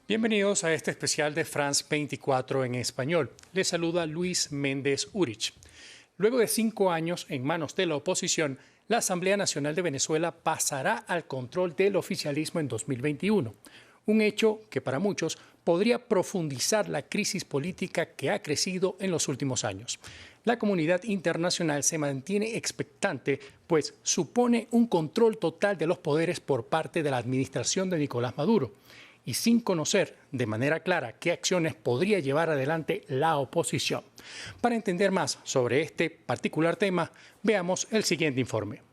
Bienvenidos a este especial de France 24 en español. Les saluda Luis Méndez Urich. Luego de 5 años en manos de la oposición, la Asamblea Nacional de Venezuela pasará al control del oficialismo en 2021. Un hecho que para muchos podría profundizar la crisis política que ha crecido en los últimos años. La comunidad internacional se mantiene expectante, pues supone un control total de los poderes por parte de la administración de Nicolás Maduro. Y sin conocer de manera clara qué acciones podría llevar adelante la oposición. Para entender más sobre este particular tema, veamos el siguiente informe.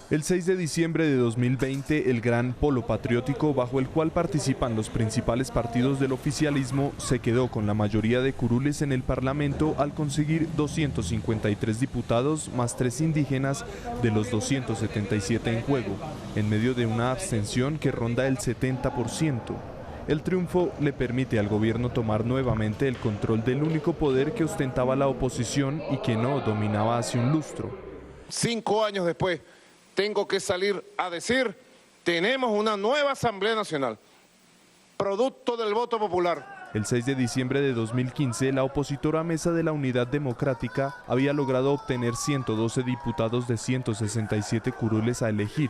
El 6 de diciembre de 2020, el gran polo patriótico bajo el cual participan los principales partidos del oficialismo se quedó con la mayoría de curules en el Parlamento al conseguir 253 diputados más 3 indígenas de los 277 en juego, en medio de una abstención que ronda el 70%. El triunfo le permite al gobierno tomar nuevamente el control del único poder que ostentaba la oposición y que no dominaba hace un lustro. 5 años después, tengo que salir a decir, tenemos una nueva Asamblea Nacional, producto del voto popular. El 6 de diciembre de 2015, la opositora Mesa de la Unidad Democrática había logrado obtener 112 diputados de 167 curules a elegir.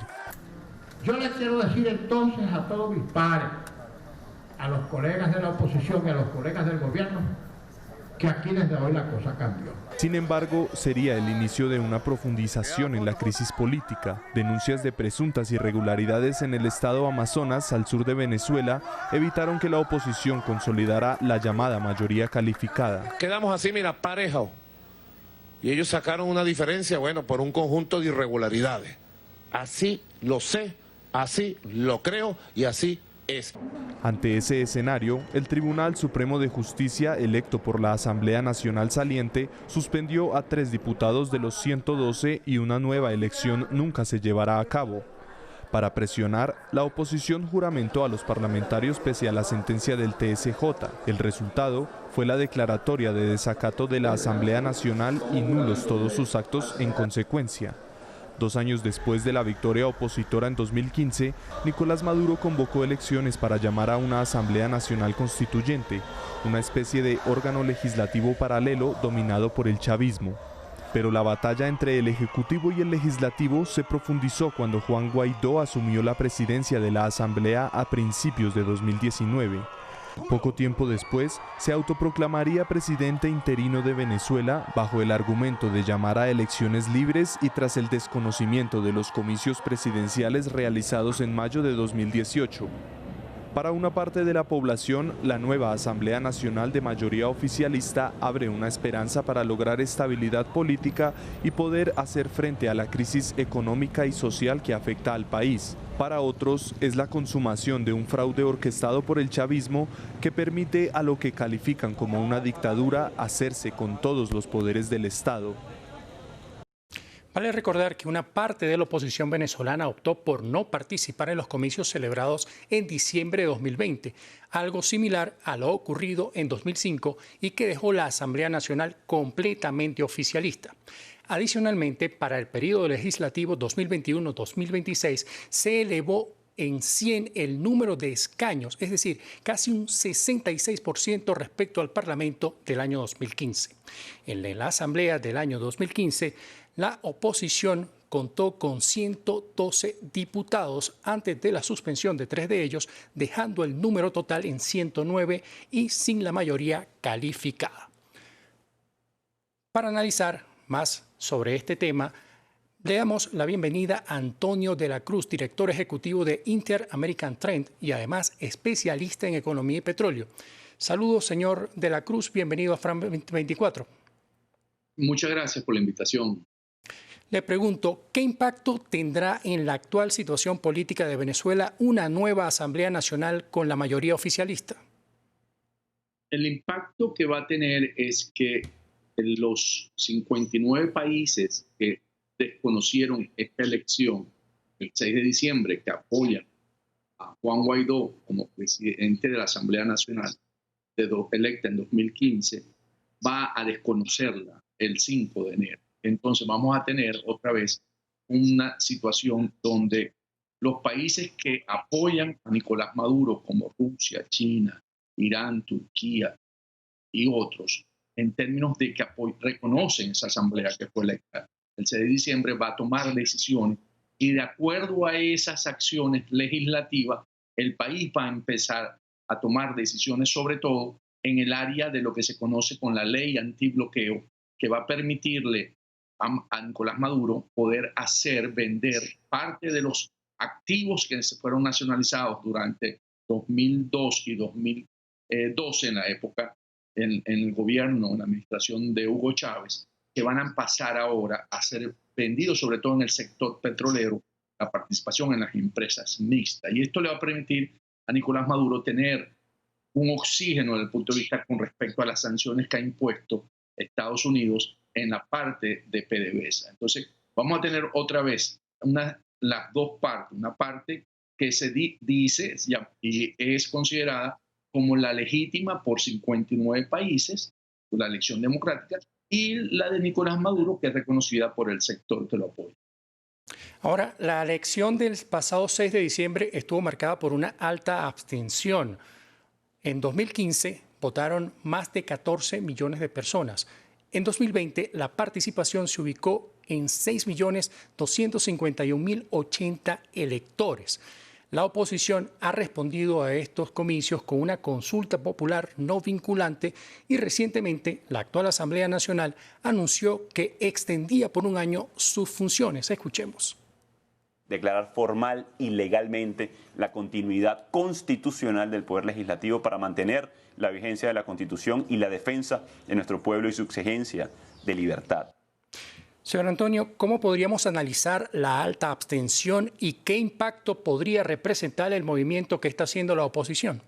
Yo les quiero decir entonces a todos mis pares, a los colegas de la oposición y a los colegas del gobierno, que aquí desde hoy la cosa cambió. Sin embargo, sería el inicio de una profundización en la crisis política. Denuncias de presuntas irregularidades en el estado Amazonas, al sur de Venezuela, evitaron que la oposición consolidara la llamada mayoría calificada. Quedamos así, mira, pareja. Y ellos sacaron una diferencia, bueno, por un conjunto de irregularidades. Así lo sé, así lo creo y así es. Ante ese escenario, el Tribunal Supremo de Justicia, electo por la Asamblea Nacional saliente, suspendió a 3 diputados de los 112 y una nueva elección nunca se llevará a cabo. Para presionar, la oposición juramentó a los parlamentarios pese a la sentencia del TSJ. El resultado fue la declaratoria de desacato de la Asamblea Nacional y nulos todos sus actos en consecuencia. 2 años después de la victoria opositora en 2015, Nicolás Maduro convocó elecciones para llamar a una Asamblea Nacional Constituyente, una especie de órgano legislativo paralelo dominado por el chavismo. Pero la batalla entre el Ejecutivo y el Legislativo se profundizó cuando Juan Guaidó asumió la presidencia de la Asamblea a principios de 2019. Poco tiempo después, se autoproclamaría presidente interino de Venezuela bajo el argumento de llamar a elecciones libres y tras el desconocimiento de los comicios presidenciales realizados en mayo de 2018. Para una parte de la población, la nueva Asamblea Nacional de mayoría oficialista abre una esperanza para lograr estabilidad política y poder hacer frente a la crisis económica y social que afecta al país. Para otros, es la consumación de un fraude orquestado por el chavismo que permite a lo que califican como una dictadura hacerse con todos los poderes del Estado. Vale recordar que una parte de la oposición venezolana optó por no participar en los comicios celebrados en diciembre de 2020, algo similar a lo ocurrido en 2005 y que dejó la Asamblea Nacional completamente oficialista. Adicionalmente, para el periodo legislativo 2021-2026 se elevó en 100 el número de escaños, es decir, casi un 66% respecto al Parlamento del año 2015. En la Asamblea del año 2015, la oposición contó con 112 diputados antes de la suspensión de 3 de ellos, dejando el número total en 109 y sin la mayoría calificada. Para analizar más sobre este tema, le damos la bienvenida a Antonio de la Cruz, director ejecutivo de Inter-American Trend y además especialista en economía y petróleo. Saludos, señor de la Cruz, bienvenido a France 24. Muchas gracias por la invitación. Le pregunto, ¿qué impacto tendrá en la actual situación política de Venezuela una nueva Asamblea Nacional con la mayoría oficialista? El impacto que va a tener es que los 59 países que desconocieron esta elección el 6 de diciembre, que apoyan a Juan Guaidó como presidente de la Asamblea Nacional electa en 2015, va a desconocerla el 5 de enero. Entonces vamos a tener otra vez una situación donde los países que apoyan a Nicolás Maduro, como Rusia, China, Irán, Turquía y otros, en términos de que reconocen esa asamblea que fue electa el 6 de diciembre, va a tomar decisiones y de acuerdo a esas acciones legislativas, el país va a empezar a tomar decisiones, sobre todo en el área de lo que se conoce con la ley antibloqueo, que va a permitirle a Nicolás Maduro poder vender parte de los activos que se fueron nacionalizados durante 2002 y 2012 en la época, en el gobierno, en la administración de Hugo Chávez, que van a pasar ahora a ser vendidos, sobre todo en el sector petrolero, la participación en las empresas mixtas. Y esto le va a permitir a Nicolás Maduro tener un oxígeno desde el punto de vista con respecto a las sanciones que ha impuesto Estados Unidos en la parte de PDVSA. Entonces, vamos a tener otra vez las dos partes. Una parte que se dice y es considerada como la legítima por 59 países, por la elección democrática, y la de Nicolás Maduro, que es reconocida por el sector que lo apoya. Ahora, la elección del pasado 6 de diciembre estuvo marcada por una alta abstención. En 2015 votaron más de 14 millones de personas. En 2020 la participación se ubicó en 6.251.080 electores. La oposición ha respondido a estos comicios con una consulta popular no vinculante y recientemente la actual Asamblea Nacional anunció que extendía por un año sus funciones. Escuchemos. Declarar formal y legalmente la continuidad constitucional del Poder Legislativo para mantener la vigencia de la Constitución y la defensa de nuestro pueblo y su exigencia de libertad. Señor Antonio, ¿cómo podríamos analizar la alta abstención y qué impacto podría representar el movimiento que está haciendo la oposición?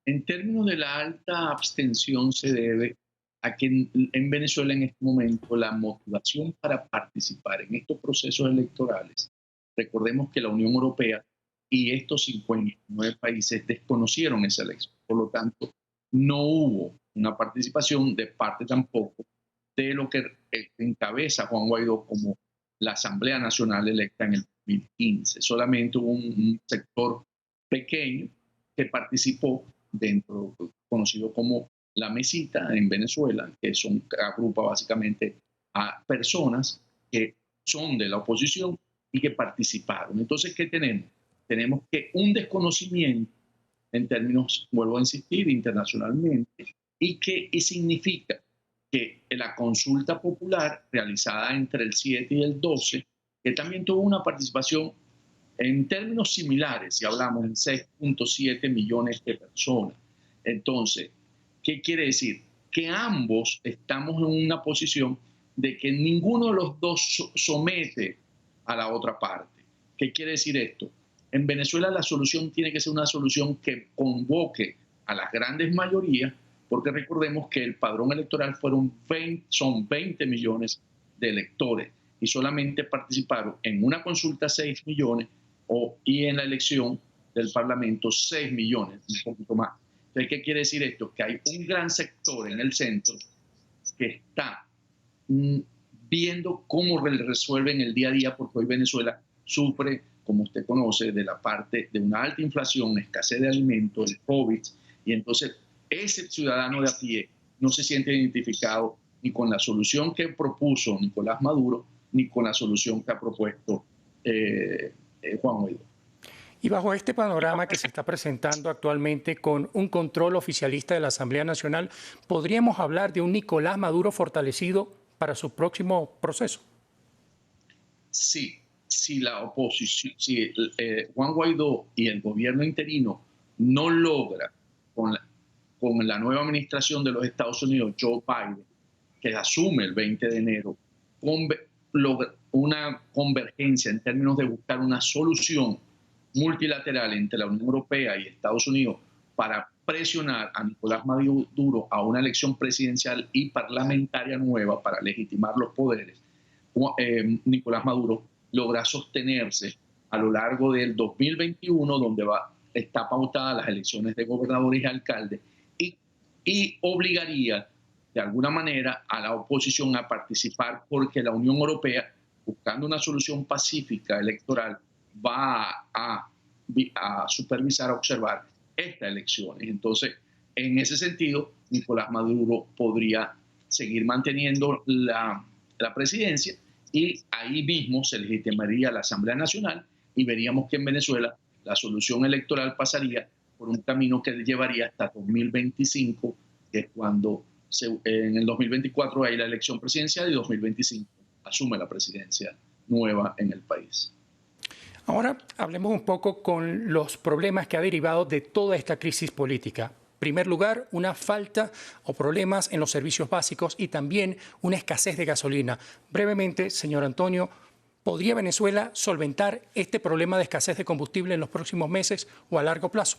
En términos de la alta abstención se debe a que en Venezuela en este momento la motivación para participar en estos procesos electorales, recordemos que la Unión Europea y estos 59 países desconocieron esa elección, por lo tanto no hubo una participación de parte tampoco de lo que encabeza Juan Guaidó como la Asamblea Nacional electa en el 2015. Solamente hubo un sector pequeño que participó dentro, conocido como la mesita en Venezuela, que agrupa básicamente a personas que son de la oposición y que participaron. Entonces, ¿qué tenemos? Tenemos que un desconocimiento en términos, vuelvo a insistir, internacionalmente, y que significa que la consulta popular realizada entre el 7 y el 12, que también tuvo una participación en términos similares, si hablamos en 6.7 millones de personas. Entonces, ¿qué quiere decir? Que ambos estamos en una posición de que ninguno de los dos somete a la otra parte. ¿Qué quiere decir esto? En Venezuela la solución tiene que ser una solución que convoque a las grandes mayorías, porque recordemos que el padrón electoral son 20 millones de electores y solamente participaron en una consulta 6 millones y en la elección del Parlamento 6 millones, un poquito más. Entonces, ¿qué quiere decir esto? Que hay un gran sector en el centro que está viendo cómo resuelven el día a día, porque hoy Venezuela sufre, como usted conoce, de la parte de una alta inflación, escasez de alimentos, el COVID, y entonces ese ciudadano de a pie no se siente identificado ni con la solución que propuso Nicolás Maduro, ni con la solución que ha propuesto Juan Guaidó. Y bajo este panorama que se está presentando actualmente con un control oficialista de la Asamblea Nacional, ¿podríamos hablar de un Nicolás Maduro fortalecido para su próximo proceso? Sí, si la oposición, si Juan Guaidó y el gobierno interino no logra con la nueva administración de los Estados Unidos, Joe Biden, que asume el 20 de enero, logra una convergencia en términos de buscar una solución multilateral entre la Unión Europea y Estados Unidos para presionar a Nicolás Maduro a una elección presidencial y parlamentaria nueva para legitimar los poderes, Nicolás Maduro logra sostenerse a lo largo del 2021, donde está pautada las elecciones de gobernadores y alcaldes, y obligaría de alguna manera a la oposición a participar, porque la Unión Europea, buscando una solución pacífica electoral, va a supervisar, a observar estas elecciones. Entonces, en ese sentido, Nicolás Maduro podría seguir manteniendo la presidencia y ahí mismo se legitimaría la Asamblea Nacional y veríamos que en Venezuela la solución electoral pasaría por un camino que llevaría hasta 2025, que es cuando en el 2024 hay la elección presidencial y 2025 asume la presidencia nueva en el país. Ahora hablemos un poco con los problemas que ha derivado de toda esta crisis política. En primer lugar, una falta o problemas en los servicios básicos y también una escasez de gasolina. Brevemente, señor Antonio, ¿podría Venezuela solventar este problema de escasez de combustible en los próximos meses o a largo plazo?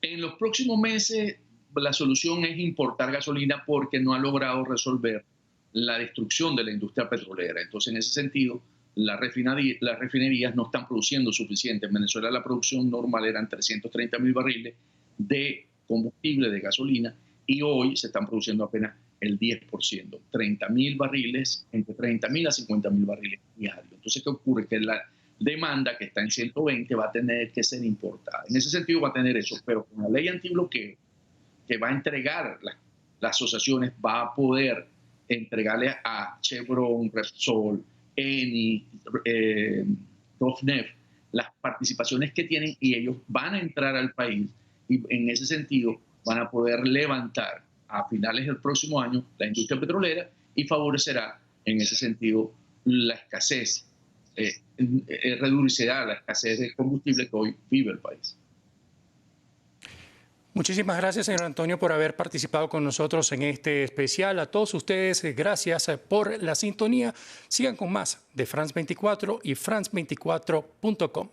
En los próximos meses la solución es importar gasolina porque no ha logrado resolver la destrucción de la industria petrolera. Entonces, en ese sentido, las refinerías no están produciendo suficiente. En Venezuela la producción normal eran 330.000 barriles de combustible, de gasolina, y hoy se están produciendo apenas el 10%, 30.000 barriles, entre 30.000 a 50.000 barriles diarios. Entonces, ¿qué ocurre? Que la demanda, que está en 120, va a tener que ser importada. En ese sentido va a tener eso, pero con la ley antibloqueo que va a entregar las asociaciones, va a poder entregarle a Chevron, Repsol, Eni, Rosneft, las participaciones que tienen y ellos van a entrar al país y en ese sentido van a poder levantar a finales del próximo año la industria petrolera y favorecerá en ese sentido la escasez, reducirá la escasez de combustible que hoy vive el país. Muchísimas gracias, señor Antonio, por haber participado con nosotros en este especial. A todos ustedes, gracias por la sintonía. Sigan con más de France 24 y France24.com.